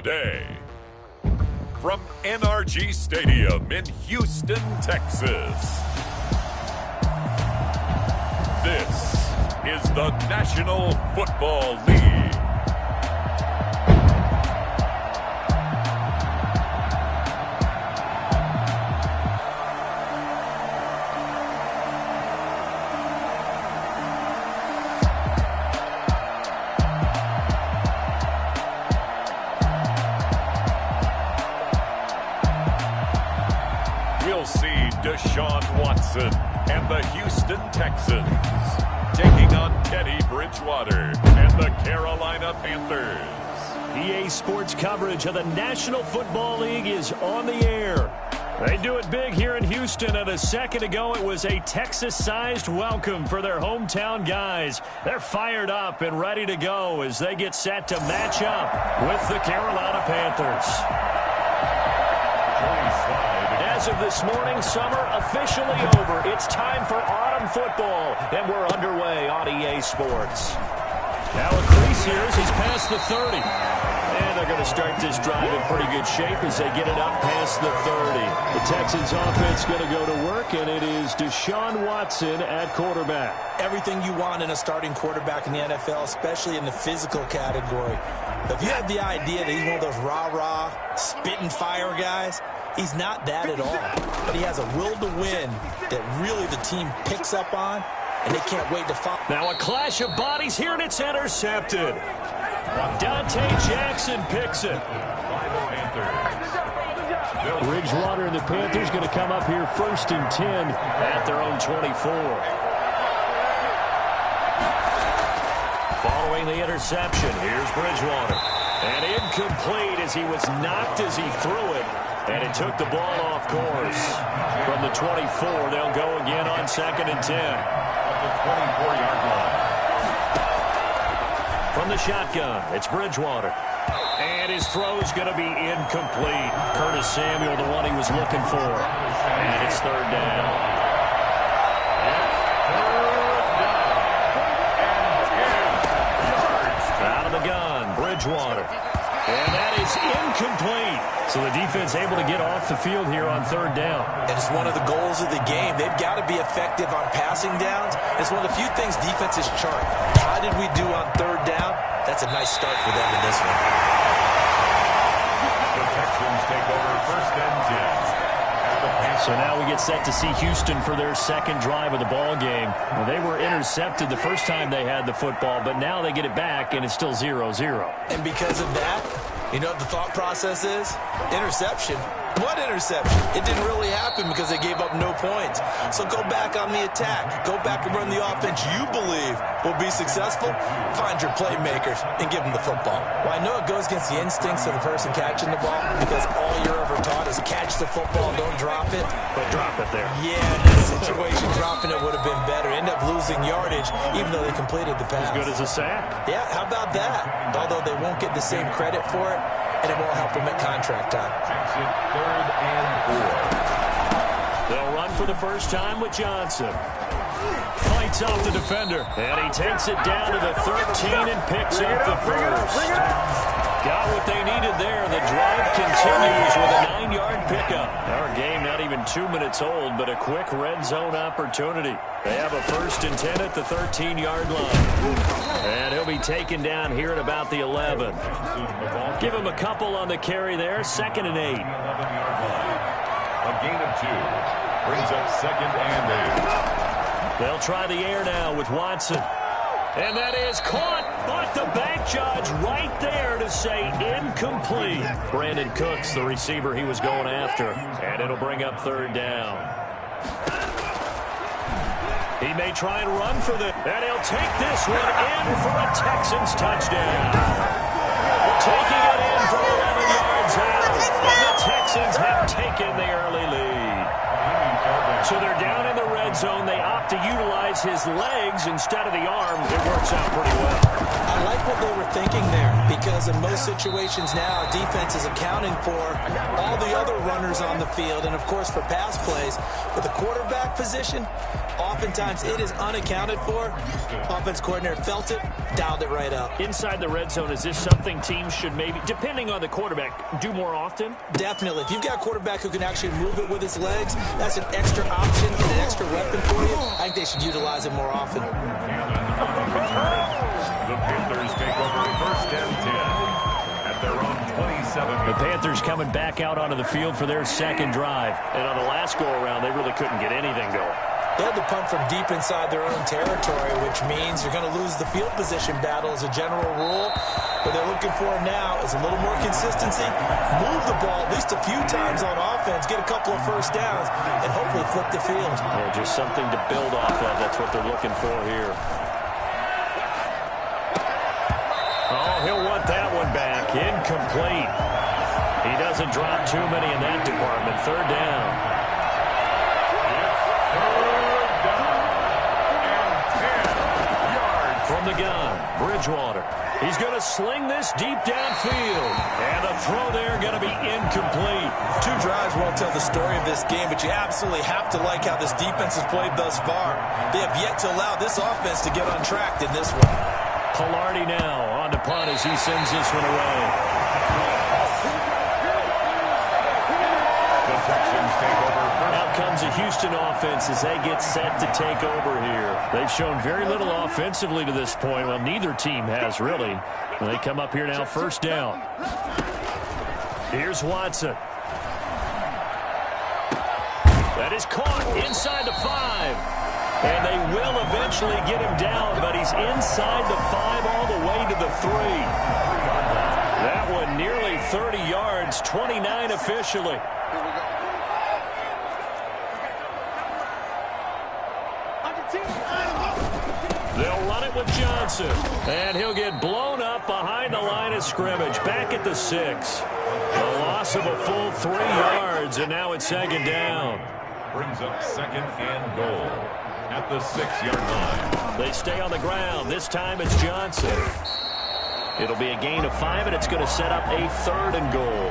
day. From NRG Stadium in Houston, Texas, this is the National Football League. We'll see Deshaun Watson and the Houston Texans taking on Teddy Bridgewater and the Carolina Panthers. EA Sports coverage of the National Football League is on the air. They do it big here in Houston, and a second ago it was a Texas-sized welcome for their hometown guys. They're fired up and ready to go as they get set to match up with the Carolina Panthers. As of this morning, summer officially over. It's time for autumn football, and we're underway on EA Sports. Now a crease here as he's past the 30. And they're going to start this drive in pretty good shape as they get it up past the 30. The Texans offense going to go to work, and it is Deshaun Watson at quarterback. Everything you want in a starting quarterback in the NFL, especially in the physical category. If you have the idea that he's one of those rah-rah, spit-and fire guys, he's not that at all. But he has a will to win that really the team picks up on, and they can't wait to follow. Now a clash of bodies here, and it's intercepted. Dante Jackson picks it. Bridgewater and the Panthers going to come up here 1st and 10 at their own 24. Following the interception, here's Bridgewater. And incomplete as he was knocked as he threw it. And it took the ball off course. From the 24, they'll go again on 2nd and 10. At the 24-yard line. From the shotgun, it's Bridgewater. And his throw's going to be incomplete. Curtis Samuel, the one he was looking for. And it's 3rd down. Out of the gun, Bridgewater. And that is incomplete. So the defense able to get off the field here on 3rd down. And it's one of the goals of the game. They've got to be effective on passing downs. It's one of the few things defenses chart. How did we do on 3rd down? That's a nice start for them in this one. The Texans take over 1st and 10. So now we get set to see Houston for their 2nd drive of the ball game. Well, they were intercepted the first time they had the football, but now they get it back, and it's still 0-0. And because of that, you know what the thought process is? Interception. What interception? It didn't really happen because they gave up no points. So go back on the attack. Go back and run the offense you believe will be successful. Find your playmakers and give them the football. Well, I know it goes against the instincts of the person catching the ball because all you're ever taught is catch the football, don't drop it. But drop it there. Yeah, in that situation, dropping it would have been better. End up losing yardage even though they completed the pass. As good as a sack. Yeah, how about that? Although they won't get the same credit for it, and it won't help them at contract time. 3rd and 4. They'll run for the first time with Johnson. Fights off the defender. And he takes it down to the 13 and picks up the first. Got what they needed there. The drive continues with a 9-yard pickup. Our game not even 2 minutes old, but a quick red zone opportunity. They have a 1st and 10 at the 13-yard line. And he'll be taken down here at about the 11. Give him a couple on the carry there. 2nd and 8. A gain of 2 brings up 2nd and 8. They'll try the air now with Watson. And that is caught, but the back judge right there to say incomplete. Brandon Cooks, the receiver he was going after. And it'll bring up 3rd down. He may try and run for the, and he'll take this one in for a Texans touchdown. Taking it in from 11 yards out. And the Texans have taken the early lead. So they're down in the red red zone, they opt to utilize his legs instead of the arm. It works out pretty well. I like what they were thinking there, because in most situations now, defense is accounting for all the other runners on the field and, of course, for pass plays. But the quarterback position, oftentimes it is unaccounted for. Offense coordinator felt it, dialed it right up. Inside the red zone, is this something teams should maybe, depending on the quarterback, do more often? Definitely. If you've got a quarterback who can actually move it with his legs, that's an extra option and an extra weapon for you. I think they should utilize it more often. The Panthers take over first and 10 at their own 27. The Panthers coming back out onto the field for their second drive. And on the last go-around, they really couldn't get anything going. They had to punt from deep inside their own territory, which means you're going to lose the field position battle as a general rule. What they're looking for now is a little more consistency, move the ball at least a few times on offense, get a couple of first downs, and hopefully flip the field. Yeah, just something to build off of. That's what they're looking for here. Oh, he'll want that one back. Incomplete. He doesn't drop too many in that department. Third down. From the gun, Bridgewater. He's going to sling this deep downfield. And the throw there going to be incomplete. Two drives won't tell the story of this game, but you absolutely have to like how this defense has played thus far. They have yet to allow this offense to get untracked in this one. Pilardi now on to punt as he sends this one away. The Texans take over. Out comes a Houston offense as they get set to take over here. They've shown very little offensively to this point. Well, neither team has really. And they come up here now, first down. Here's Watson. That is caught inside the 5. And they will eventually get him down, but he's inside the 5 all the way to the 3. That one nearly 30 yards, 29 officially. They'll run it with Johnson. And he'll get blown up behind the line of scrimmage. Back at the 6. A loss of a full 3 yards, and now it's second down. Brings up second and goal at the 6-yard line. They stay on the ground. This time it's Johnson. It'll be a gain of 5, and it's going to set up a 3rd and goal.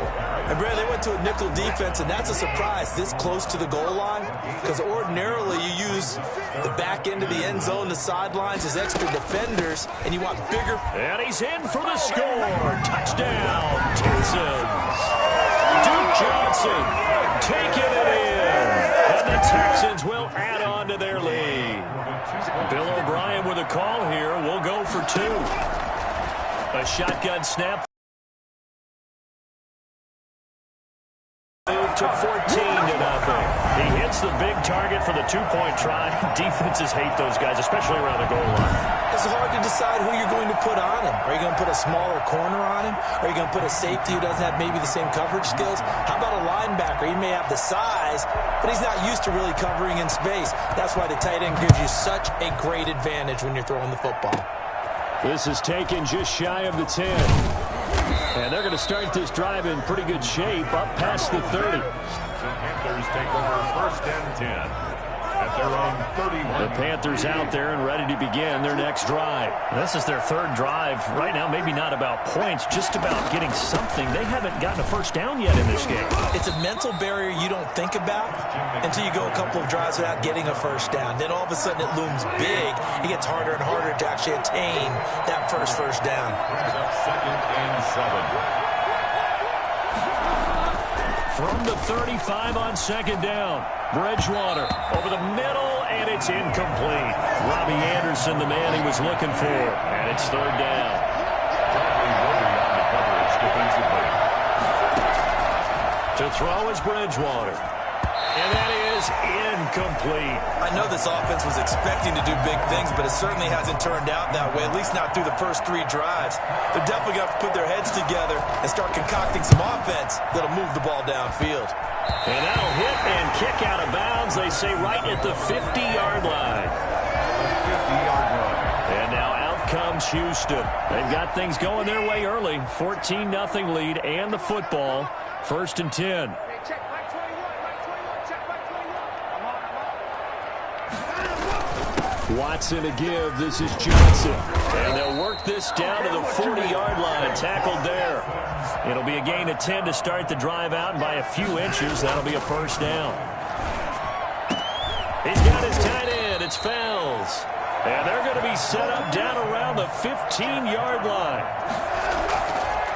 And, Brad, they went to a nickel defense, and that's a surprise this close to the goal line, because ordinarily you use the back end of the end zone, the sidelines as extra defenders, and you want bigger. And he's in for the score. Touchdown, Texans. Duke Johnson taking it in. And the Texans will add on to their lead. Bill O'Brien with a call here. We'll go for 2. A shotgun snap. Move to 14-0. He hits the big target for the 2-point try. Defenses hate those guys, especially around the goal line. It's hard to decide who you're going to put on him. Are you going to put a smaller corner on him? Are you going to put a safety who doesn't have maybe the same coverage skills? How about a linebacker? He may have the size, but he's not used to really covering in space. That's why the tight end gives you such a great advantage when you're throwing the football. This is taken just shy of the 10. And they're going to start this drive in pretty good shape, up past the 30. The Panthers take over first and 10 at their own 31. The Panthers out there and ready to begin their next drive. This is their 3rd drive. Right now, maybe not about points, just about getting something. They haven't gotten a first down yet in this game. It's a mental barrier you don't think about until you go a couple of drives without getting a first down. Then all of a sudden it looms big. It gets harder and harder to actually attain that first down. Brings up second and 7. From the 35 on second down, Bridgewater over the middle, and it's incomplete. Robbie Anderson, the man he was looking for, and it's 3rd down. To throw is Bridgewater, and that is incomplete. I know this offense was expecting to do big things, but it certainly hasn't turned out that way, at least not through the first 3 drives. They're definitely going to have to put their heads together and start concocting some offense that'll move the ball downfield. And that'll hit and kick out of bounds, they say, right at the 50-yard line. And now out comes Houston. They've got things going their way early. 14-0 lead and the football. First and 10. Watson to give. This is Johnson. And they'll work this down to the 40-yard line. Tackled there. It'll be a gain of 10 to start the drive out, and by a few inches, that'll be a first down. He's got his tight end. It's Fells. And they're going to be set up down around the 15-yard line.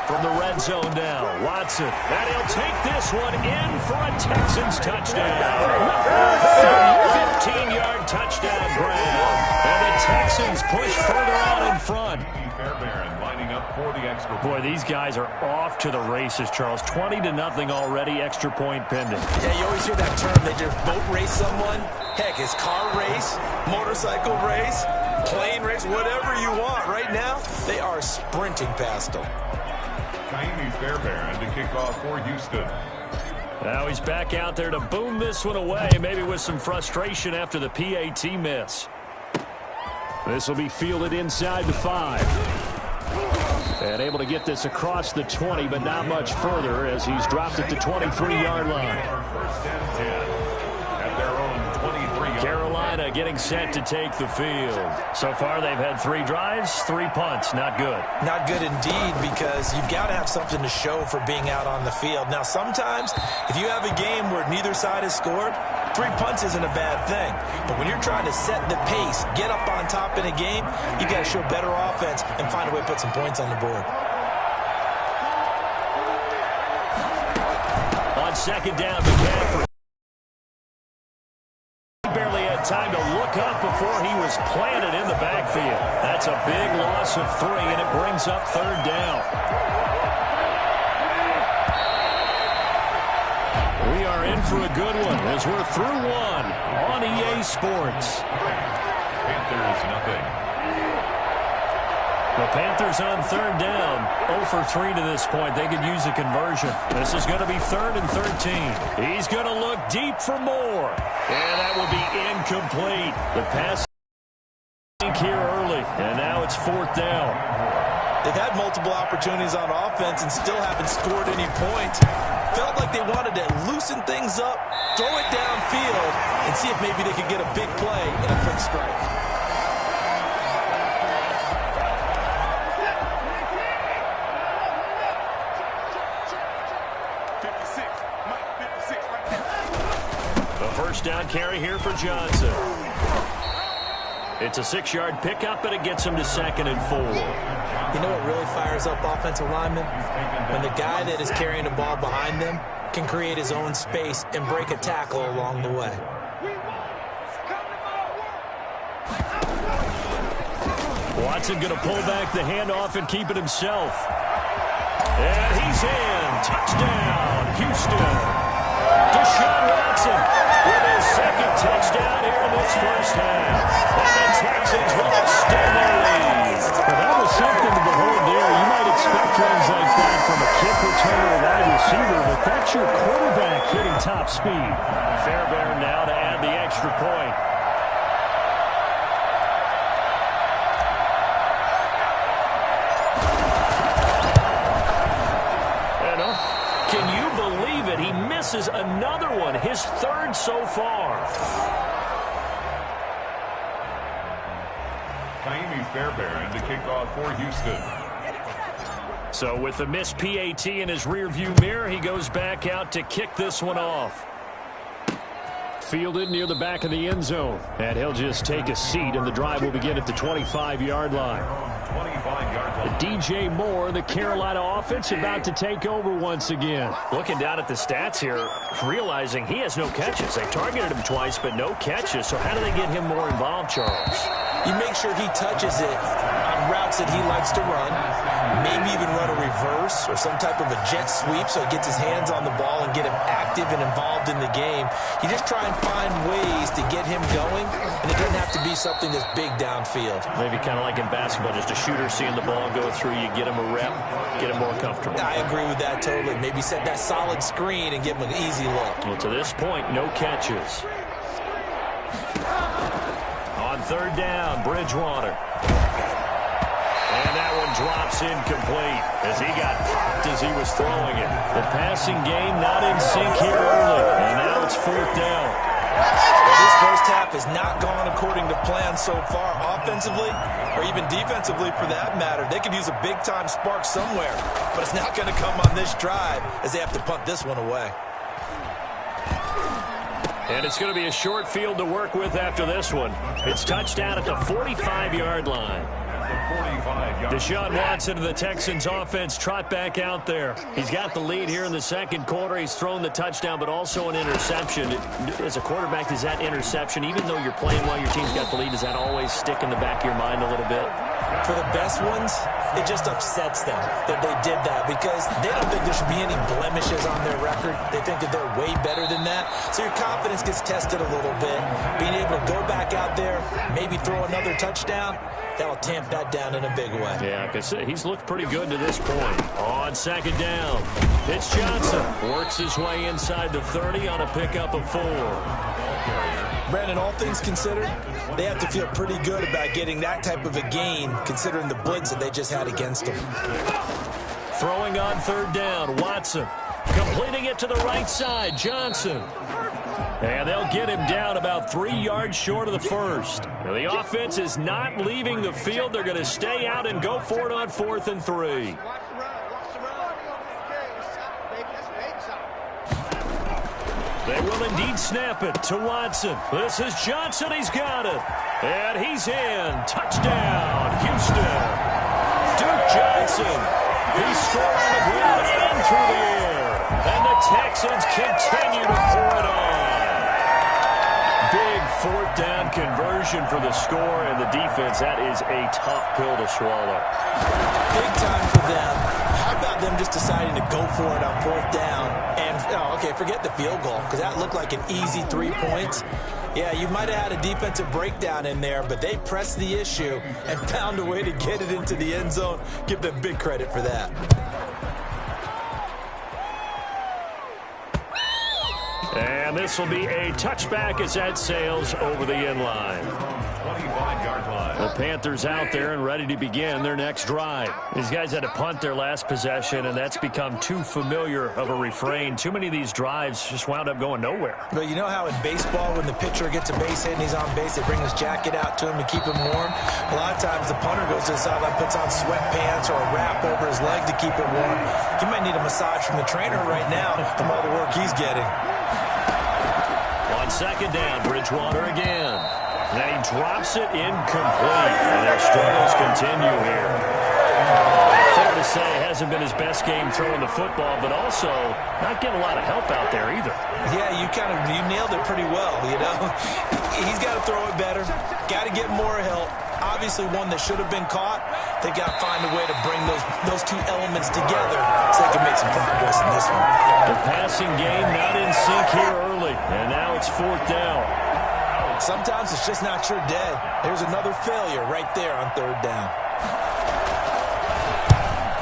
From the red zone now, Watson. And he'll take this one in for a Texans touchdown. 15-yard touchdown grab. And the Texans push further out in front. Boy, these guys are off to the races, Charles. 20-0 already, extra point pending. Yeah, you always hear that term. They just boat race someone. Heck, it's car race, motorcycle race, plane race, whatever you want. Right now, they are sprinting past them. Fairbairn to kick off for Houston. Now he's back out there to boom this one away, maybe with some frustration after the PAT miss. This will be fielded inside the 5. And able to get this across the 20, but not much further as he's dropped it to 23-yard line. First and 10 at their own 23-yard. Carolina getting set to take the field. So far they've had 3 drives, 3 punts. Not good. Not good indeed, because you've got to have something to show for being out on the field. Now, sometimes if you have a game where neither side has scored, 3 punts isn't a bad thing. But when you're trying to set the pace, get up on top in a game, you got to show better offense and find a way to put some points on the board. On second down, McCaffrey barely had time to look up before he was planted in the backfield. That's a big loss of 3, and it brings up third down. We are in for a good one as we're through one on EA Sports. Panthers nothing. The Panthers on third down, 0 for 3 to this point. They could use a conversion. This is going to be 3rd and 13. He's going to look deep for more. And that will be incomplete. The pass here early, and now it's 4th down. They've had multiple opportunities on offense and still haven't scored any points. Felt like they wanted to loosen things up, throw it downfield, and see if maybe they could get a big play and a quick strike. First down carry here for Johnson. It's a 6-yard pickup, but it gets him to 2nd and 4. You know what really fires up offensive linemen? When the guy that is carrying the ball behind them can create his own space and break a tackle along the way. Watson going to pull back the handoff and keep it himself. And he's in. Touchdown, Houston. Deshaun Watson with his 2nd touchdown here in this first half. And the Texans will extend their lead. Well, that was something to behold there. You might expect runs like that from a kick returner or wide receiver, but that's your quarterback hitting top speed. Fairbairn now to add the extra point. Can you believe it? He misses another one, his 3rd so far. Fairbairn to kick off for Houston. So with the missed PAT in his rearview mirror, he goes back out to kick this one off. Fielded near the back of the end zone. And he'll just take a seat, and the drive will begin at the 25-yard line. 25-yard line. DJ Moore, the Carolina offense, about to take over once again. Looking down at the stats here, realizing he has no catches. They targeted him twice, but no catches. So how do they get him more involved, Charles? You make sure he touches it on routes that he likes to run, maybe even run a reverse or some type of a jet sweep so he gets his hands on the ball and get him active and involved in the game. You just try and find ways to get him going, and it doesn't have to be something that's big downfield. Maybe kind of like in basketball, just a shooter seeing the ball go through, you get him a rep, get him more comfortable. I agree with that totally. Maybe set that solid screen and give him an easy look. Well, to this point, no catches. On third down, Bridgewater. And that one drops incomplete as he got popped as he was throwing it. The passing game not in sync here early. And now it's 4th down. Well, this first half has not gone according to plan so far, offensively or even defensively for that matter. They could use a big-time spark somewhere, but it's not going to come on this drive as they have to punt this one away. And it's going to be a short field to work with after this one. It's touchdown at the 45-yard line. Deshaun Watson of the Texans offense trot back out there. He's got the lead here in the second quarter. He's thrown the touchdown, but also an interception. As a quarterback, is that interception, even though you're playing while your team's got the lead, does that always stick in the back of your mind a little bit? For the best ones, it just upsets them that they did that because they don't think there should be any blemishes on their record. They think that they're way better than that. So your confidence gets tested a little bit. Being able to go back out there, maybe throw another touchdown, that'll tamp that down in a big way. Yeah, because he's looked pretty good to this point. On second down, it's Johnson. Works his way inside the 30 on a pickup of 4. Brandon, all things considered, they have to feel pretty good about getting that type of a gain considering the blitz that they just had against them. Throwing on third down, Watson. Completing it to the right side, Johnson. And they'll get him down about 3 yards short of the first. Now, the offense is not leaving the field. They're going to stay out and go for it on 4th and 3. They will indeed snap it to Watson. This is Johnson. He's got it. And he's in. Touchdown, Houston. Duke Johnson. He scored on the ground and through the air. And the Texans continue to pour it on. Big 4th down conversion for the score, and the defense, that is a tough pill to swallow. Big time for them. How about them just deciding to go for it on 4th down? And, okay, forget the field goal, because that looked like an easy 3 points. Yeah, you might have had a defensive breakdown in there, but they pressed the issue and found a way to get it into the end zone. Give them big credit for that. And this will be a touchback as that sails over the end line. 25-yard line. The Panthers out there and ready to begin their next drive. These guys had to punt their last possession, and that's become too familiar of a refrain. Too many of these drives just wound up going nowhere. But you know how in baseball, when the pitcher gets a base hit and he's on base, they bring his jacket out to him to keep him warm? A lot of times the punter goes to the sideline, puts on sweatpants or a wrap over his leg to keep it warm. He might need a massage from the trainer right now from all the work he's getting. On second down, Bridgewater again. And he drops it incomplete. And their struggles continue here. Fair to say, it hasn't been his best game throwing the football, but also not getting a lot of help out there either. Yeah, you nailed it pretty well, you know. He's got to throw it better. Got to get more help. Obviously one that should have been caught. They got to find a way to bring those two elements together so they can make some progress in this one. The passing game not in sync here early, and now it's 4th down. Sometimes it's just not your day. There's another failure right there on 3rd down.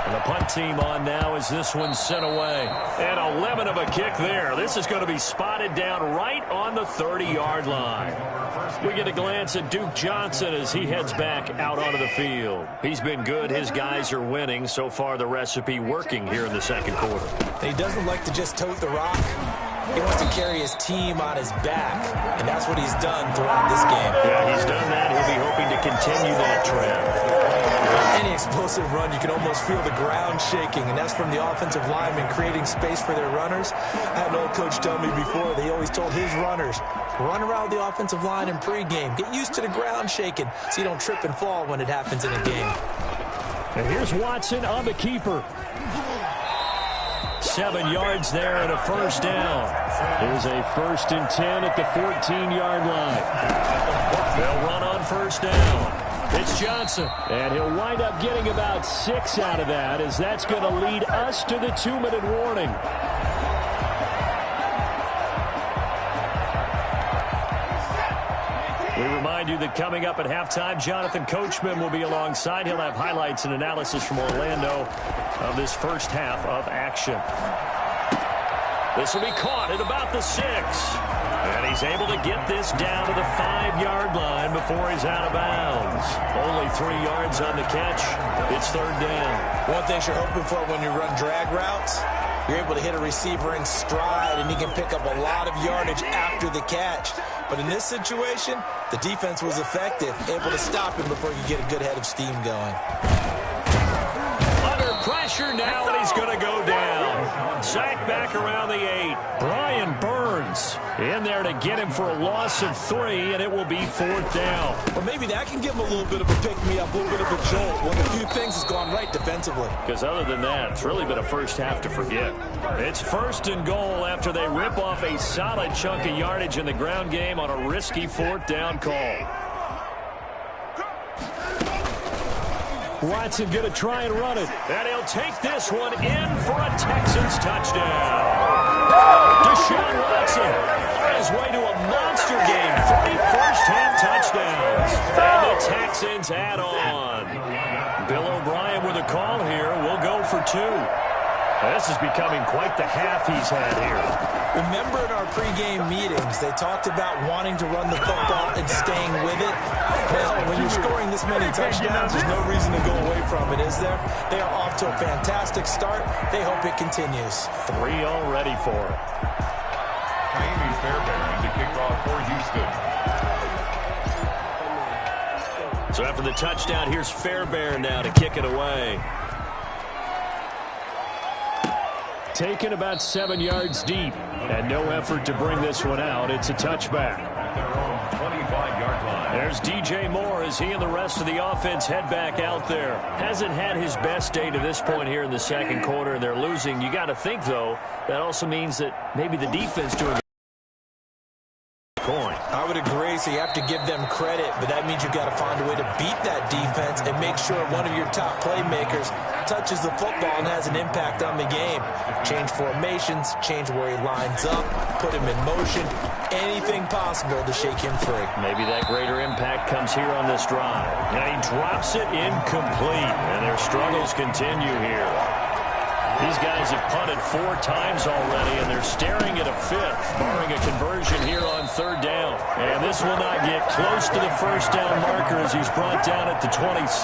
And the punt team on now as this one's sent away. And a lemon of a kick there. This is going to be spotted down right on the 30-yard line. We get a glance at Duke Johnson as he heads back out onto the field. He's been good. His guys are winning. So far, the recipe working here in the second quarter. He doesn't like to just tote the rock. He wants to carry his team on his back, and that's what he's done throughout this game. Yeah, he's done that. He'll be hoping to continue that trend. Any explosive run, you can almost feel the ground shaking, and that's from the offensive linemen creating space for their runners. I had an old coach tell me before, they always told his runners, run around the offensive line in pregame. Get used to the ground shaking so you don't trip and fall when it happens in a game. And here's Watson on the keeper. 7 yards there and a first down. Here's a 1st and 10 at the 14-yard line. They'll run on first down. It's Johnson, and he'll wind up getting about 6 out of that, as that's going to lead us to the 2-minute warning. We remind you that coming up at halftime, Jonathan Coachman will be alongside. He'll have highlights and analysis from Orlando of this first half of action. This will be caught at about the 6. And he's able to get this down to the 5-yard line before he's out of bounds. Only 3 yards on the catch. It's 3rd down. One thing you're hoping for when you run drag routes, You're able to hit a receiver in stride, and he can pick up a lot of yardage after the catch. But in this situation, the defense was effective, able to stop him before you get a good head of steam going. Under pressure now, and he's going to go down. Sacked back around the 8. Brian Burns in there to get him for a loss of 3, and it will be 4th down. Well, maybe that can give him a little bit of a pick-me-up, a little bit of a jolt. One of the few things has gone right defensively. Because other than that, it's really been a first half to forget. It's 1st and goal after they rip off a solid chunk of yardage in the ground game on a risky 4th down call. Watson going to try and run it. And he'll take this one in for a Texans touchdown. Deshaun Watson on his way to a monster game. 3 first-half touchdowns. And the Texans add on. Bill O'Brien with a call here. We'll go for 2. This is becoming quite the half he's had here. Remember in our pregame meetings, they talked about wanting to run the football and staying with it. Well, when you're scoring this many touchdowns, there's no reason to go away from it, is there? They are off to a fantastic start. They hope it continues. 3 already for it. Miami Fairbairn to kick off for Houston. So after the touchdown, here's Fairbairn now to kick it away. Taken about 7 yards deep, and no effort to bring this one out. It's a touchback. At their own 25-yard line. There's DJ Moore as he and the rest of the offense head back out there. Hasn't had his best day to this point here in the second quarter, and they're losing. You got to think, though, that also means that maybe the defense doing coin. I would agree, so you have to give them credit, but that means you've got to find a way to beat that defense and make sure one of your top playmakers touches the football and has an impact on the game. Change formations, change where he lines up, put him in motion, anything possible to shake him free. Maybe that greater impact comes here on this drive. And he drops it incomplete, and their struggles continue here. These guys have punted 4 times already, and they're staring at a 5th, barring a conversion here on 3rd down. And this will not get close to the first down marker as he's brought down at the 26.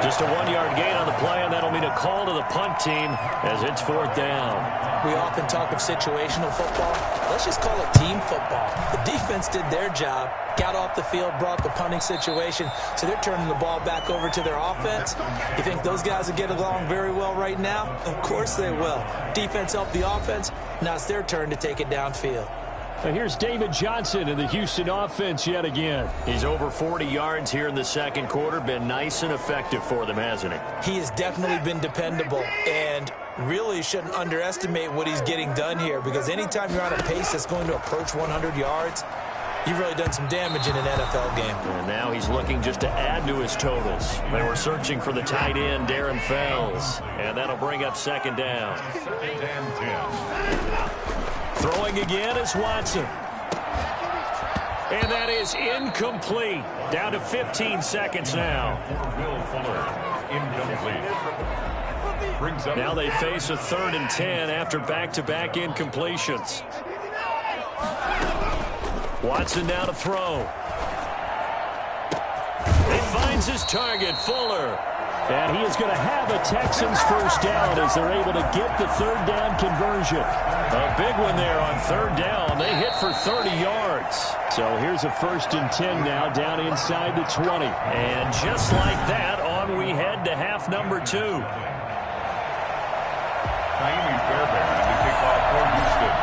Just a 1-yard gain on the play, and that'll mean a call to the punt team as it's 4th down. We often talk of situational football. Let's just call it team football. The defense did their job, got off the field, brought the punting situation, so they're turning the ball back over to their offense. You think those guys will get along very well right now? Of course they will. Defense helped the offense. Now it's their turn to take it downfield. Now here's David Johnson in the Houston offense yet again. He's over 40 yards here in the second quarter. Been nice and effective for them, hasn't he? He has definitely been dependable, and really shouldn't underestimate what he's getting done here, because anytime you're on a pace that's going to approach 100 yards, you've really done some damage in an NFL game. And now he's looking just to add to his totals. They were searching for the tight end, Darren Fells, and that'll bring up 2nd down. 2nd and 10. Throwing again is Watson. And that is incomplete. Down to 15 seconds now. Will Fuller, incomplete. Brings up now they face a 3rd and 10 after back-to-back incompletions. Watson now to throw. He finds his target, Fuller. And he is going to have a Texans first down as they're able to get the 3rd down conversion. A big one there on 3rd down. They hit for 30 yards. So here's a 1st and 10 now down inside the 20. And just like that, on we head to half number 2. Miami Fairbairn to kick off for Houston.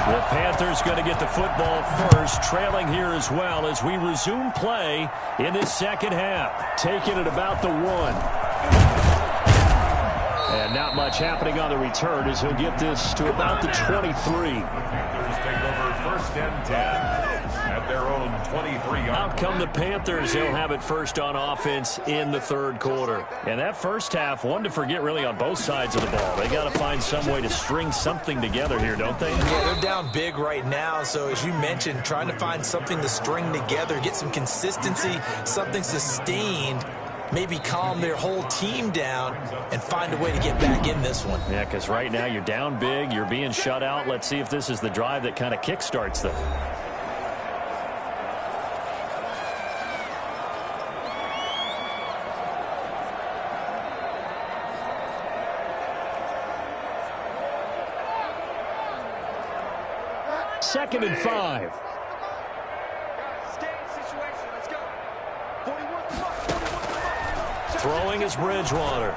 The Panthers going to get the football first, trailing here as well as we resume play in this second half. Taking it about the 1. And not much happening on the return as he'll get this to about the 23. Panthers take over 1st and 10 at their own 23-yard. Out come the Panthers. They'll have it first on offense in the 3rd quarter. And that first half, one to forget really on both sides of the ball. They got to find some way to string something together here, don't they? Yeah, they're down big right now. So as you mentioned, trying to find something to string together, get some consistency, something sustained, maybe calm their whole team down and find a way to get back in this one. Yeah, because right now you're down big, you're being shut out. Let's see if this is the drive that kind of kickstarts them. 2nd and 5. Throwing is Bridgewater.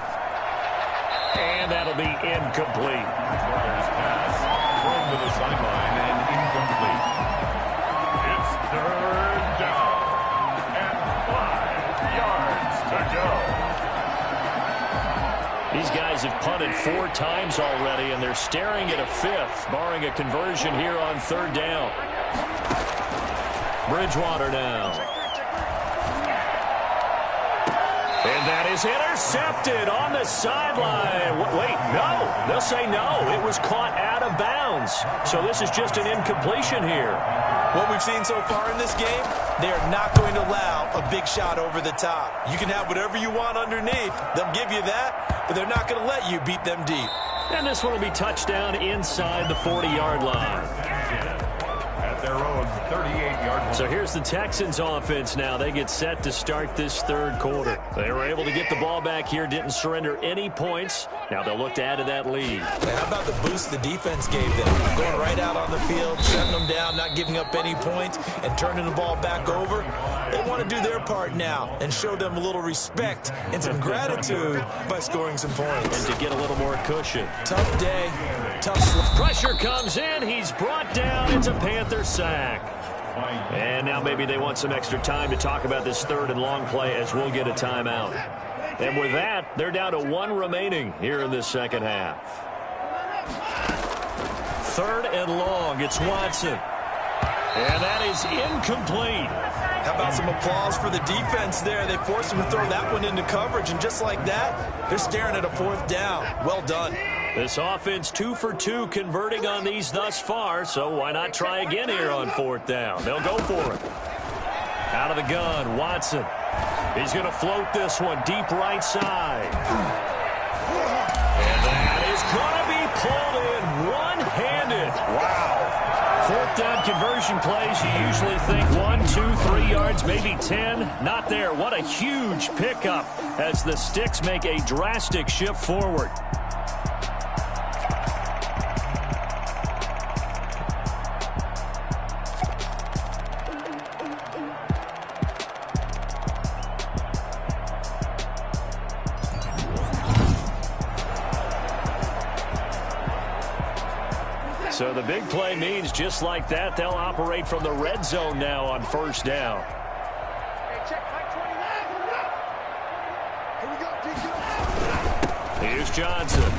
And that'll be incomplete. Bridgewater's pass thrown to the sideline and incomplete. It's 3rd down and 5 yards to go. These guys have punted 4 times already, and they're staring at a 5th, barring a conversion here on 3rd down. Bridgewater now. And that is intercepted on the sideline. Wait, no. They'll say no. It was caught out of bounds. So this is just an incompletion here. What we've seen so far in this game, they are not going to allow a big shot over the top. You can have whatever you want underneath. They'll give you that, but they're not going to let you beat them deep. And this one will be touchdown inside the 40-yard line. At their own 38-yard line. So here's the Texans offense now. They get set to start this 3rd quarter. They were able to get the ball back here, didn't surrender any points. Now they'll look to add to that lead. How about the boost the defense gave them? Going right out on the field, shutting them down, not giving up any points, and turning the ball back over. They want to do their part now and show them a little respect and some gratitude by scoring some points. And to get a little more cushion. Tough day, tough slip. Pressure comes in. He's brought down. It's a Panther sack. And now maybe they want some extra time to talk about this 3rd and long play as we'll get a timeout. And with that, they're down to 1 remaining here in this 2nd half. 3rd and long. It's Watson. And that is incomplete. How about some applause for the defense there? They forced him to throw that one into coverage, and just like that, they're staring at a 4th down. Well done. This offense 2 for 2 converting on these thus far, so why not try again here on 4th down? They'll go for it. Out of the gun, Watson. He's going to float this one deep right side. And that is going to be pulled in one-handed. Wow. 4th down conversion plays, you usually think 1, 2, 3 yards, maybe 10. Not there. What a huge pickup as the Sticks make a drastic shift forward. So the big play means just like that, they'll operate from the red zone now on 1st down. Here's Johnson.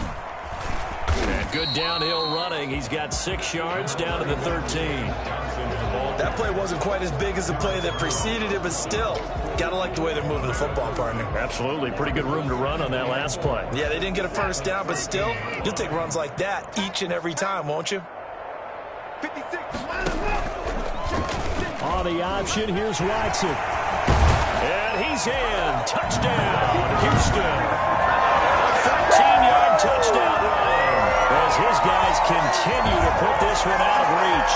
And good downhill running. He's got 6 yards down to the 13. That play wasn't quite as big as the play that preceded it, but still, gotta like the way they're moving the football, partner. Absolutely. Pretty good room to run on that last play. Yeah, they didn't get a 1st down, but still, you'll take runs like that each and every time, won't you? On the option, here's Watson. And he's in. Touchdown, Houston. 13-yard touchdown run as his guys continue to put this one out of reach.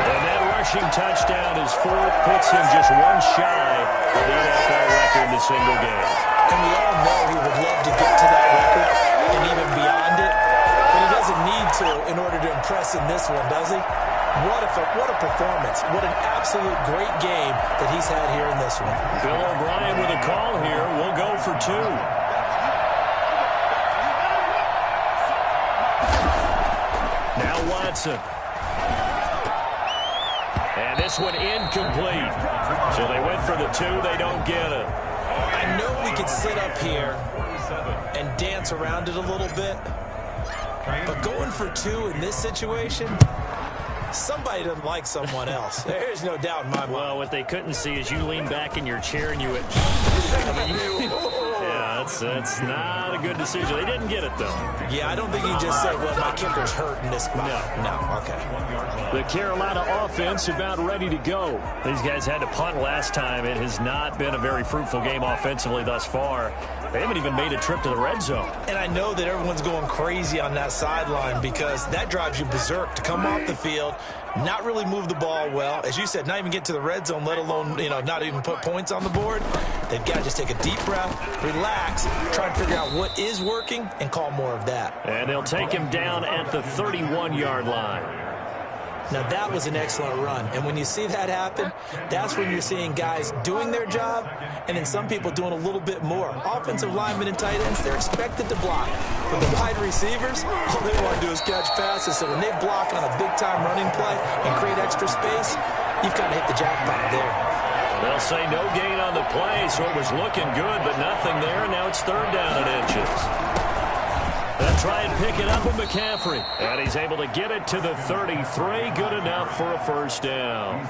And that rushing touchdown is 4th, puts him just 1 shy of the NFL record in a single game. And we all know he would love to get to that record and even beyond it, but he doesn't need to in order to impress in this one, does he? What a performance. What an absolute great game that he's had here in this one. Bill O'Brien with a call here. We'll go for 2. Now Watson. And this one incomplete. So they went for the 2. They don't get it. I know we could sit up here and dance around it a little bit, but going for 2 in this situation, somebody doesn't like someone else. There's no doubt in my mind. Well, what they couldn't see is you lean back in your chair and you went, yeah, that's not a good decision. They didn't get it, though. Yeah, I don't think you just said, well, my kicker's hurt in this spot. No, okay. The Carolina offense about ready to go. These guys had to punt last time. It has not been a very fruitful game offensively thus far. They haven't even made a trip to the red zone. And I know that everyone's going crazy on that sideline because that drives you berserk to come off the field, not really move the ball well. As you said, not even get to the red zone, let alone, not even put points on the board. They've got to just take a deep breath, relax, try and figure out what is working, and call more of that. And they'll take him down at the 31-yard line. Now, that was an excellent run. And when you see that happen, that's when you're seeing guys doing their job and then some people doing a little bit more. Offensive linemen and tight ends, they're expected to block. But the wide receivers, all they want to do is catch passes. So when they block on a big-time running play and create extra space, you've kind of hit the jackpot there. They'll say no gain on the play, so it was looking good, but nothing there. Now it's third down and inches. They'll try and pick it up with McCaffrey. And he's able to get it to the 33. Good enough for a first down.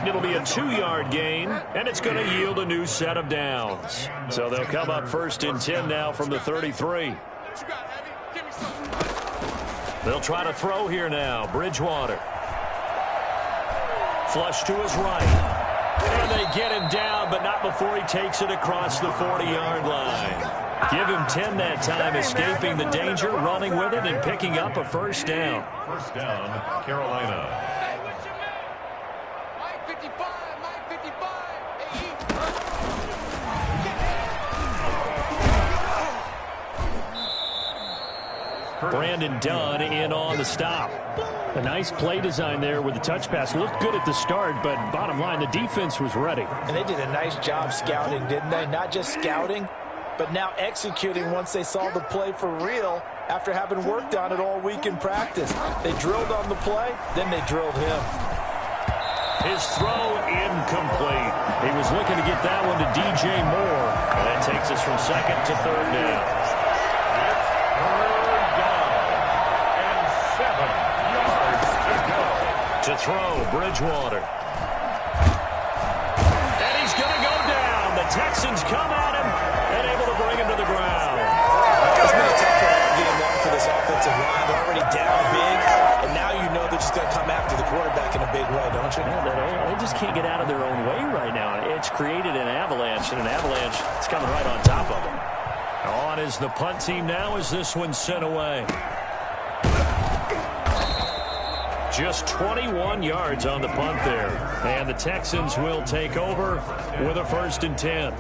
It'll be a 2-yard gain, and it's going to yield a new set of downs. So they'll come up first and 10 now from the 33. They'll try to throw here now. Bridgewater. Flush to his right. And they get him down, but not before he takes it across the 40-yard line. Give him 10 that time, escaping the danger, running with it, and picking up a first down. First down, Carolina. Brandon Dunn in on the stop. A nice play design there with the touch pass. Looked good at the start, but bottom line, the defense was ready. And they did a nice job scouting, didn't they? Not just scouting, but now executing once they saw the play for real after having worked on it all week in practice. They drilled on the play, then they drilled him. His throw incomplete. He was looking to get that one to DJ Moore. And that takes us from second to third down. To throw, Bridgewater. And he's going to go down. The Texans come at him and able to bring him to the ground. It's been a tough game long for this offensive line. They're already down big, and now you know they're just going to come after the quarterback in a big way, don't you? Yeah, they just can't get out of their own way right now. It's created an avalanche, and an avalanche is coming right on top of them. On is the punt team now as this one's sent away. Just 21 yards on the punt there. And the Texans will take over with a first and 10.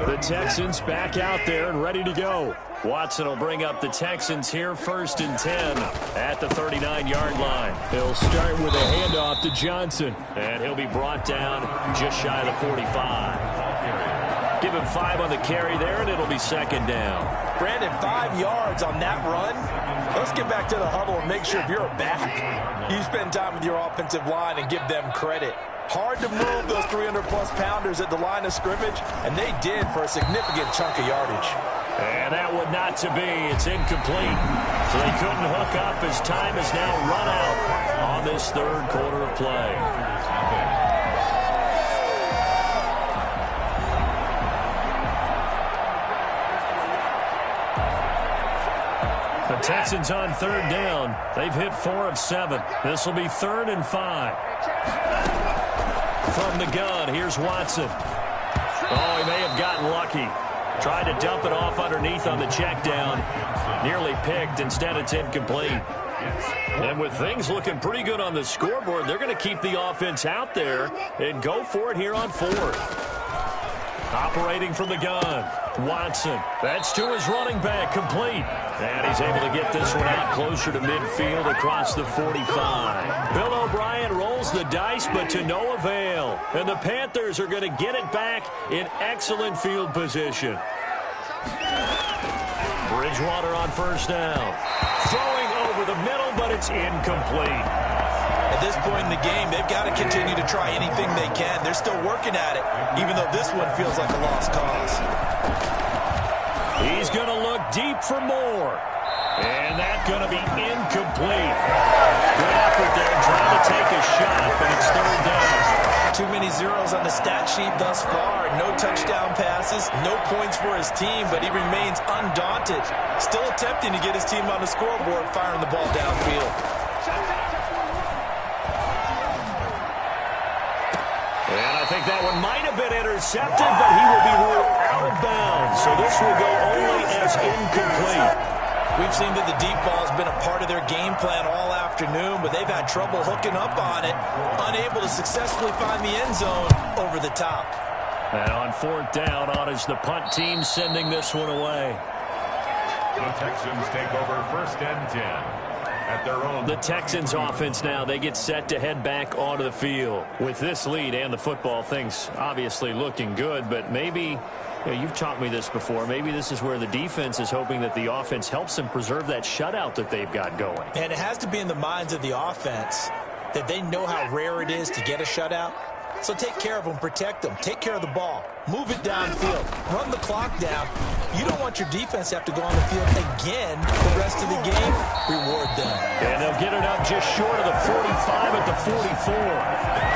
The Texans back out there and ready to go. Watson will bring up the Texans here first and 10 at the 39-yard line. He'll start with a handoff to Johnson. And he'll be brought down just shy of the 45. Give him 5 on the carry there, and it'll be second down. Brandon, 5 yards on that run. Let's get back to the huddle and make sure if you're a back, you spend time with your offensive line and give them credit. Hard to move those 300-plus pounders at the line of scrimmage, and they did for a significant chunk of yardage. And that would not to be. It's incomplete. So they couldn't hook up as time has now run out on this third quarter of play. The Texans on third down. They've hit 4 of 7. This will be 3rd and 5. From the gun, here's Watson. Oh, he may have gotten lucky. Tried to dump it off underneath on the check down. Nearly picked. Instead, it's incomplete. And with things looking pretty good on the scoreboard, they're going to keep the offense out there and go for it here on 4th. Operating from the gun, Watson. That's to his running back, complete. And he's able to get this one out closer to midfield across the 45. Bill O'Brien rolls the dice, but to no avail. And the Panthers are going to get it back in excellent field position. Bridgewater on first down. Throwing over the middle, but it's incomplete. At this point in the game, they've got to continue to try anything they can. They're still working at it, even though this one feels like a lost cause. He's going to look deep for more. And that's going to be incomplete. Good effort there trying to take a shot, but it's third down. Too many zeros on the stat sheet thus far. No touchdown passes, no points for his team, but he remains undaunted. Still attempting to get his team on the scoreboard, firing the ball downfield. And I think that one might have been intercepted, but he will be ruled out of bounds. So this will go only as incomplete. We've seen that the deep ball has been a part of their game plan all afternoon, but they've had trouble hooking up on it, unable to successfully find the end zone over the top. And on fourth down, on is the punt team sending this one away. The Texans take over first and 10 at at their own. The Texans offense now, they get set to head back onto the field. With this lead and the football, things obviously looking good, but maybe, you've taught me this before, maybe this is where the defense is hoping that the offense helps them preserve that shutout that they've got going. And it has to be in the minds of the offense that they know how rare it is to get a shutout. So take care of them, protect them, take care of the ball, move it downfield, run the clock down. You don't want your defense to have to go on the field again the rest of the game. Reward them. And they'll get it up just short of the 45 at the 44.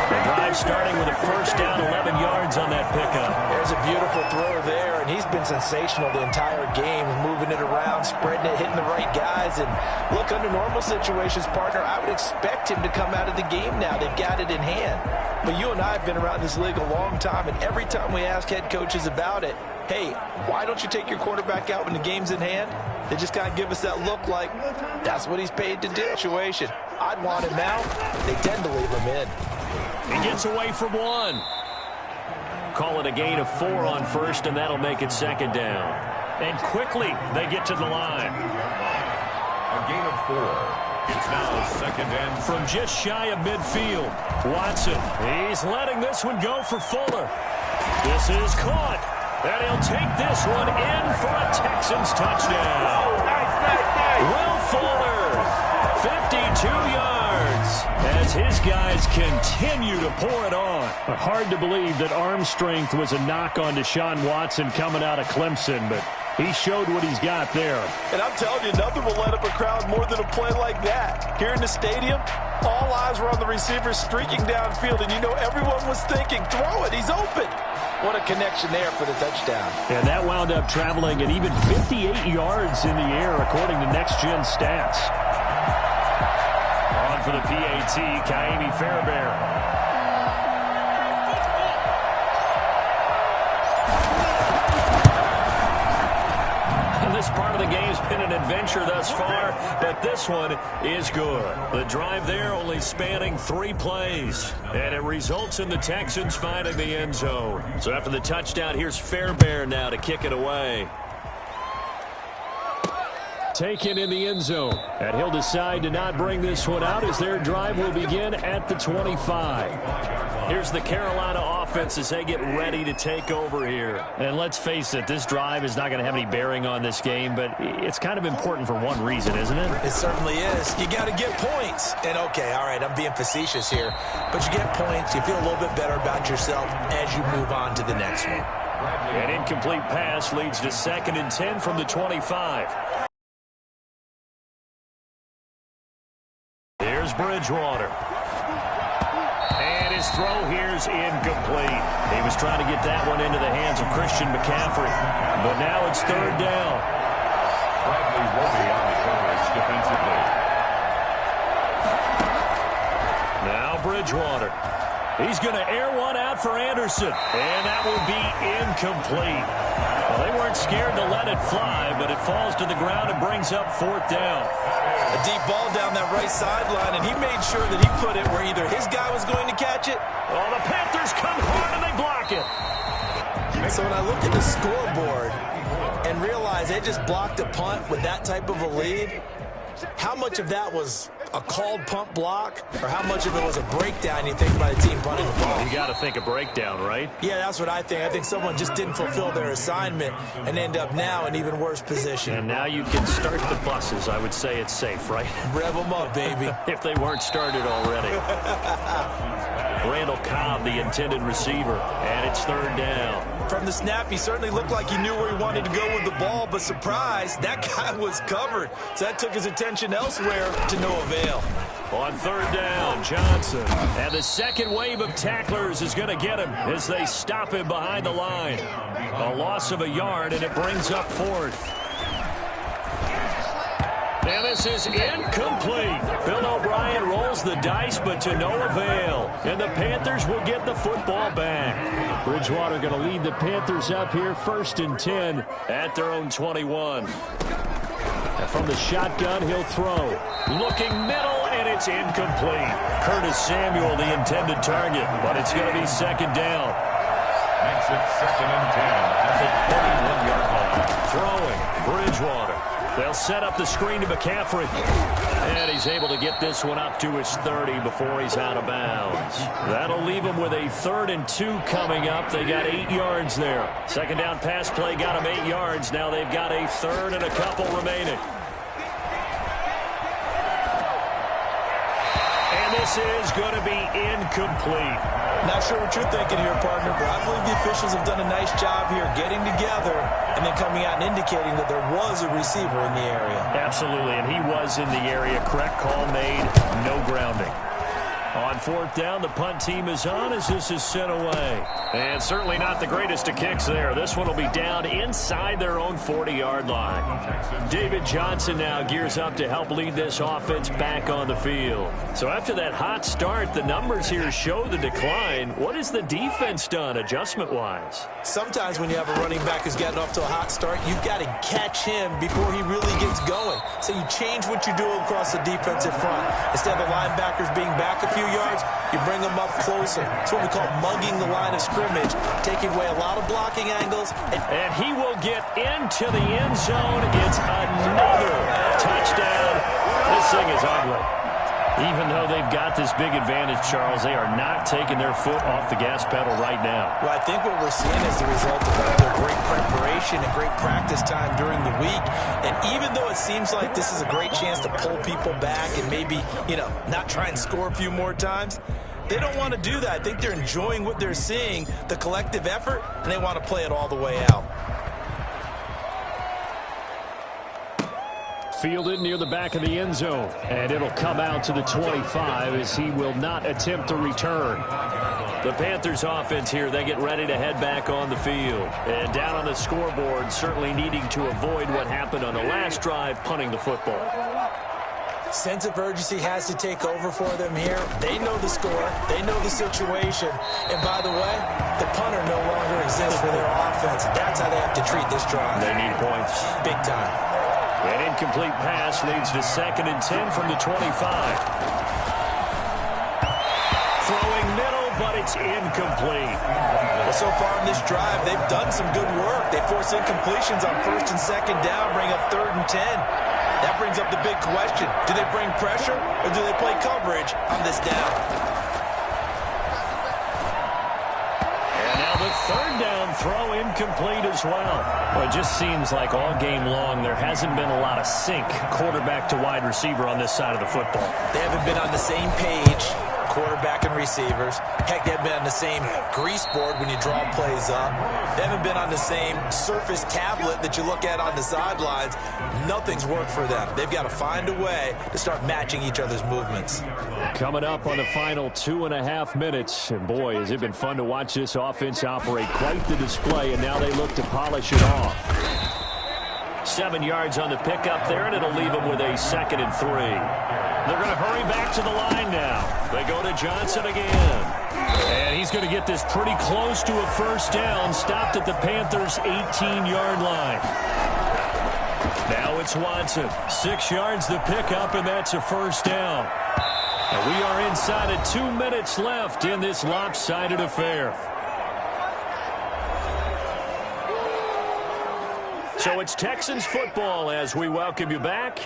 The drive starting with a first down, 11 yards on that pickup. There's a beautiful throw there, and he's been sensational the entire game, moving it around, spreading it, hitting the right guys. And look, under normal situations, partner, I would expect him to come out of the game now. They've got it in hand. But you and I have been around this league a long time, and every time we ask head coaches about it, hey, why don't you take your quarterback out when the game's in hand? They just kind of give us that look like that's what he's paid to do. Situation. I'd want him out. They tend to leave him in. He gets away from one. Call it a gain of 4 on first, and that'll make it second down. And quickly, they get to the line. A gain of 4. It's now second and from just shy of midfield. Watson, he's letting this one go for Fuller. This is caught. And he'll take this one in for a Texans touchdown. Will Fuller, 52 yards, as his guys continue to pour it on. Hard to believe that arm strength was a knock on Deshaun Watson coming out of Clemson, but he showed what he's got there. And I'm telling you, nothing will let up a crowd more than a play like that. Here in the stadium, all eyes were on the receiver streaking downfield, and you know everyone was thinking, throw it, he's open. What a connection there for the touchdown. And that wound up traveling at even 58 yards in the air, according to Next Gen Stats. On for the PAT, Kaimi Fairbairn. This part of the game's been an adventure thus far, but this one is good. The drive there only spanning 3 plays, and it results in the Texans finding the end zone. So after the touchdown, here's Fairbairn now to kick it away. Taken in the end zone, and he'll decide to not bring this one out as their drive will begin at the 25. Here's the Carolina offense as they get ready to take over here. And let's face it, this drive is not going to have any bearing on this game, but it's kind of important for one reason, isn't it? It certainly is. You got to get points. And okay, all right, I'm being facetious here, but you get points, you feel a little bit better about yourself as you move on to the next one. An incomplete pass leads to 2nd and 10 from the 25. Here's Bridgewater. And his throw here's incomplete. He was trying to get that one into the hands of Christian McCaffrey. But now it's 3rd down. Bradley will be on the coverage defensively. Now Bridgewater. He's going to air one out for Anderson. And that will be incomplete. Well, they weren't scared to let it fly, but it falls to the ground and brings up 4th down. A deep ball down that right sideline, and he made sure that he put it where either his guy was going to catch it. Oh, the Panthers come hard and they block it. So when I look at the scoreboard and realize they just blocked a punt with that type of a lead, how much of that was a called punt block, or how much of it was a breakdown, you think, by the team punting the ball? You got to think a breakdown, right? Yeah, that's what I think. I think someone just didn't fulfill their assignment and end up now in even worse position. And now you can start the buses. I would say it's safe, right? Rev them up, baby. If they weren't started already. Randall Cobb, the intended receiver, and it's 3rd down. From the snap, he certainly looked like he knew where he wanted to go with the ball, but surprise, that guy was covered. So that took his attention elsewhere to no avail. On 3rd down, Johnson. And the second wave of tacklers is going to get him as they stop him behind the line. A loss of a yard, and it brings up 4th. And this is incomplete. Bill O'Brien rolls the dice, but to no avail. And the Panthers will get the football back. Bridgewater going to lead the Panthers up here, 1st and 10 at their own 21. And from the shotgun, he'll throw. Looking middle, and it's incomplete. Curtis Samuel, the intended target, but it's going to be 2nd down. Makes it 2nd and 10 at the 41-yard line. Throwing, Bridgewater. They'll set up the screen to McCaffrey. And he's able to get this one up to his 30 before he's out of bounds. That'll leave him with a 3rd and 2 coming up. They got 8 yards there. Second down pass play got him 8 yards. Now they've got a 3rd and a couple remaining. And this is going to be incomplete. Not sure what you're thinking here, partner, but I believe the officials have done a nice job here getting together and then coming out and indicating that there was a receiver in the area. Absolutely, and he was in the area. Correct call made, no grounding. On 4th down, the punt team is on as this is sent away. And certainly not the greatest of kicks there. This one will be down inside their own 40-yard line. David Johnson now gears up to help lead this offense back on the field. So after that hot start, the numbers here show the decline. What has the defense done adjustment-wise? Sometimes when you have a running back who's gotten off to a hot start, you've got to catch him before he really gets going. So you change what you do across the defensive front. Instead of the linebackers being back a few yards, you bring them up closer. It's what we call mugging the line of scrimmage, taking away a lot of blocking angles. And he will get into the end zone. It's another touchdown. This thing is ugly. Even though they've got this big advantage, Charles, they are not taking their foot off the gas pedal right now. Well, I think what we're seeing is the result of their great preparation and great practice time during the week. And even though it seems like this is a great chance to pull people back and maybe, not try and score a few more times, they don't want to do that. I think they're enjoying what they're seeing, the collective effort, and they want to play it all the way out. Fielded near the back of the end zone. And it'll come out to the 25 as he will not attempt to return. The Panthers offense here, they get ready to head back on the field. And down on the scoreboard, certainly needing to avoid what happened on the last drive, punting the football. Sense of urgency has to take over for them here. They know the score. They know the situation. And by the way, the punter no longer exists for their offense. That's how they have to treat this drive. They need points. Big time. An incomplete pass leads to 2nd and 10 from the 25. Throwing middle, but it's incomplete. Well, so far in this drive, they've done some good work. They force incompletions on 1st and 2nd down, bring up 3rd and 10. That brings up the big question. Do they bring pressure or do they play coverage on this down? And now the 3rd down throw incomplete as well. Well, it just seems like all game long there hasn't been a lot of sync quarterback to wide receiver on this side of the football. They haven't been on the same page, quarterback and receivers. Heck, they haven't been on the same grease board when you draw plays up. They haven't been on the same surface tablet that you look at on the sidelines. Nothing's worked for them. They've got to find a way to start matching each other's movements. Coming up on the final 2.5 minutes. And boy, has it been fun to watch this offense operate. Quite the display, and now they look to polish it off. 7 yards on the pickup there, and it'll leave them with a 2nd and 3. They're going to hurry back to the line now. They go to Johnson again. And he's going to get this pretty close to a 1st down. Stopped at the Panthers' 18-yard line. Now it's Watson. 6 yards the pickup, and that's a 1st down. And we are inside of 2 minutes left in this lopsided affair. So it's Texans football as we welcome you back.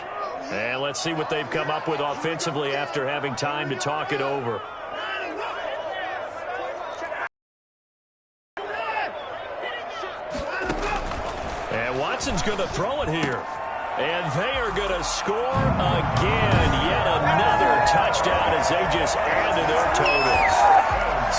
And let's see what they've come up with offensively after having time to talk it over. And Watson's going to throw it here. And they are going to score again. Yet another touchdown as they just add to their totals.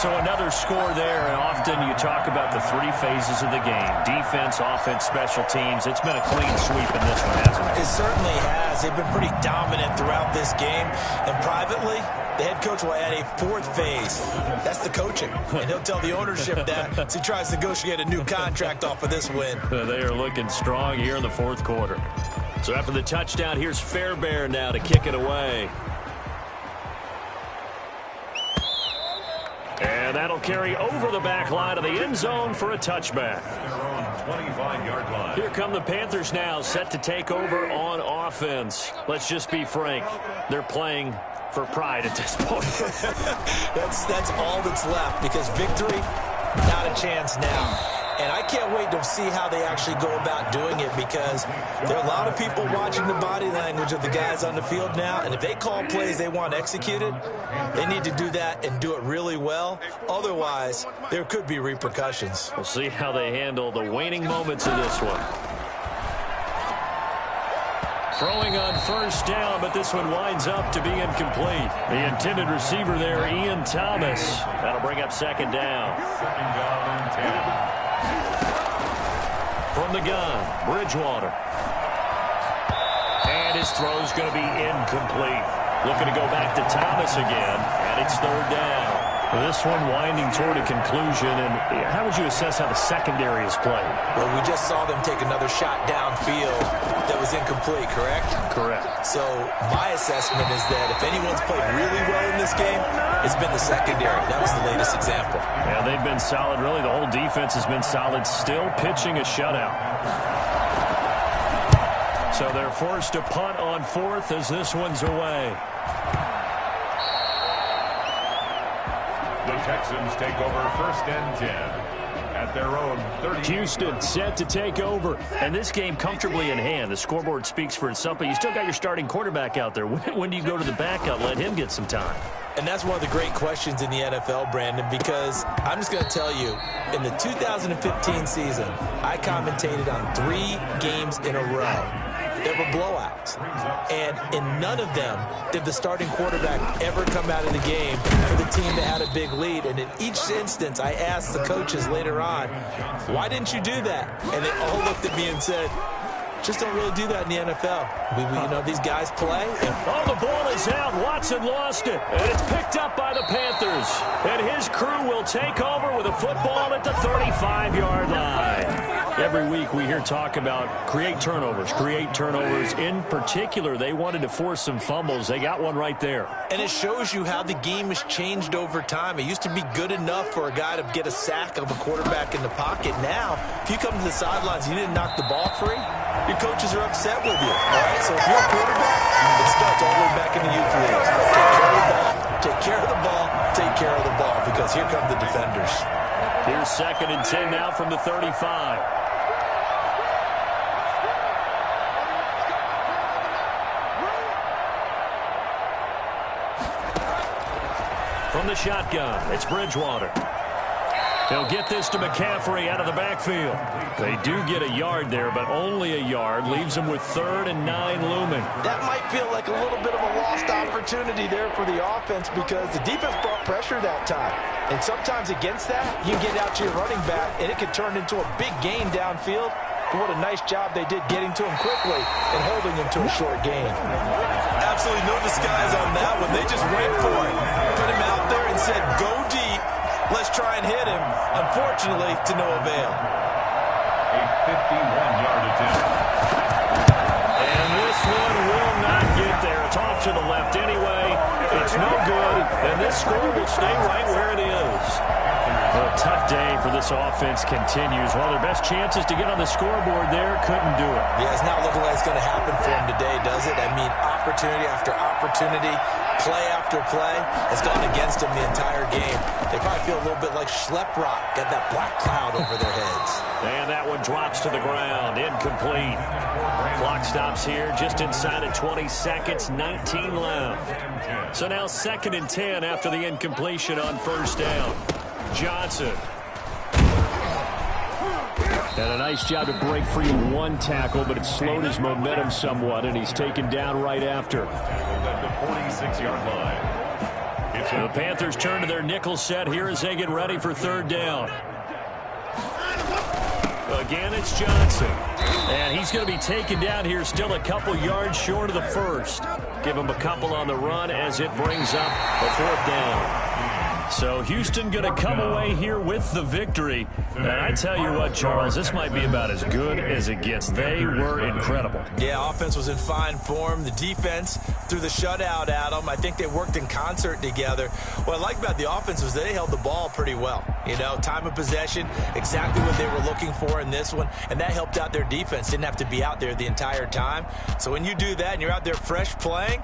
So another score there, and often you talk about the 3 phases of the game. Defense, offense, special teams. It's been a clean sweep in this one, hasn't it? It certainly has. They've been pretty dominant throughout this game. And privately, the head coach will add a 4th phase. That's the coaching. And he'll tell the ownership that as he tries to negotiate a new contract off of this win. They are looking strong here in the 4th quarter. So after the touchdown, here's Fairbairn now to kick it away. And that'll carry over the back line of the end zone for a touchback. 25-yard line. Here come the Panthers now, set to take over on offense. Let's just be frank. They're playing for pride at this point. That's all that's left, because victory, not a chance now. And I can't wait to see how they actually go about doing it, because there are a lot of people watching the body language of the guys on the field now, and if they call plays they want executed, they need to do that and do it really well. Otherwise, there could be repercussions. We'll see how they handle the waning moments of this one. Throwing on first down, but this one winds up to be incomplete. The intended receiver there, Ian Thomas. That'll bring up second down. From the gun, Bridgewater. And his throw's going to be incomplete. Looking to go back to Thomas again, and it's third down. This one winding toward a conclusion, and how would you assess how the secondary is played? Well, we just saw them take another shot downfield that was incomplete, correct? Correct. So my assessment is that if anyone's played really well in this game, it's been the secondary. That was the latest example. Yeah, they've been solid. Really, the whole defense has been solid, still pitching a shutout. So they're forced to punt on fourth as this one's away. The Texans take over first and 10 at their own 30. Houston set to take over. And this game comfortably in hand. The scoreboard speaks for itself, but you still got your starting quarterback out there. When do you go to the backup, let him get some time? And that's one of the great questions in the NFL, Brandon, because I'm just going to tell you, in the 2015 season, I commentated on 3 games in a row. There were blowouts. And in none of them did the starting quarterback ever come out of the game for the team that had a big lead. And in each instance, I asked the coaches later on, why didn't you do that? And they all looked at me and said, just don't really do that in the NFL. You know, these guys play. Oh, the ball is out. Watson lost it. And it's picked up by the Panthers. And his crew will take over with a football at the 35-yard line. Every week we hear talk about create turnovers. In particular, they wanted to force some fumbles. They got one right there. And it shows you how the game has changed over time. It used to be good enough for a guy to get a sack of a quarterback in the pocket. Now, if you come to the sidelines and you didn't knock the ball free, your coaches are upset with you. All right? So if you're a quarterback, it starts all the way back in the youth leagues. Take care of the ball, take care of the ball, because here come the defenders. Here's second and 10 now from the 35. From the shotgun, it's Bridgewater. They'll get this to McCaffrey out of the backfield. They do get a yard there, but only a yard. Leaves them with 3rd and 9 looming. That might feel like a little bit of a lost opportunity there for the offense, because the defense brought pressure that time. And sometimes against that, you get out to your running back, and it could turn into a big gain downfield. But what a nice job they did getting to him quickly and holding him to a short gain. Absolutely no disguise on that one. They just went for it. Put him out there and said, go deep. Let's try and hit him. Unfortunately, to no avail. A 51-yard attempt. And this one will not get there. It's off to the left anyway. It's no good. And this score will stay right where it is. A tough day for this offense continues. One of their best chances to get on the scoreboard there, couldn't do it. Yeah, it's not looking like it's going to happen for them today, does it? I mean, opportunity after opportunity, play after play has gone against them the entire game. They probably feel a little bit like Schleprock, got that black cloud over their heads. And that one drops to the ground, incomplete. Clock stops here just inside of 20 seconds, 19 left. So now 2nd and 10 after the incompletion on first down. Johnson. And a nice job to break free of one tackle, but it slowed his momentum somewhat, and he's taken down right after. At the 46-yard line. The Panthers turn to their nickel set here as they get ready for 3rd down. Again, it's Johnson. And he's going to be taken down here, still a couple yards short of the first. Give him a couple on the run as it brings up a 4th down. So Houston going to come away here with the victory. And I tell you what, Charles, this might be about as good as it gets. They were incredible. Yeah, offense was in fine form. The defense threw the shutout at them. I think they worked in concert together. What I like about the offense was they held the ball pretty well. You know, time of possession, exactly what they were looking for in this one. And that helped out their defense. Didn't have to be out there the entire time. So when you do that and you're out there fresh playing,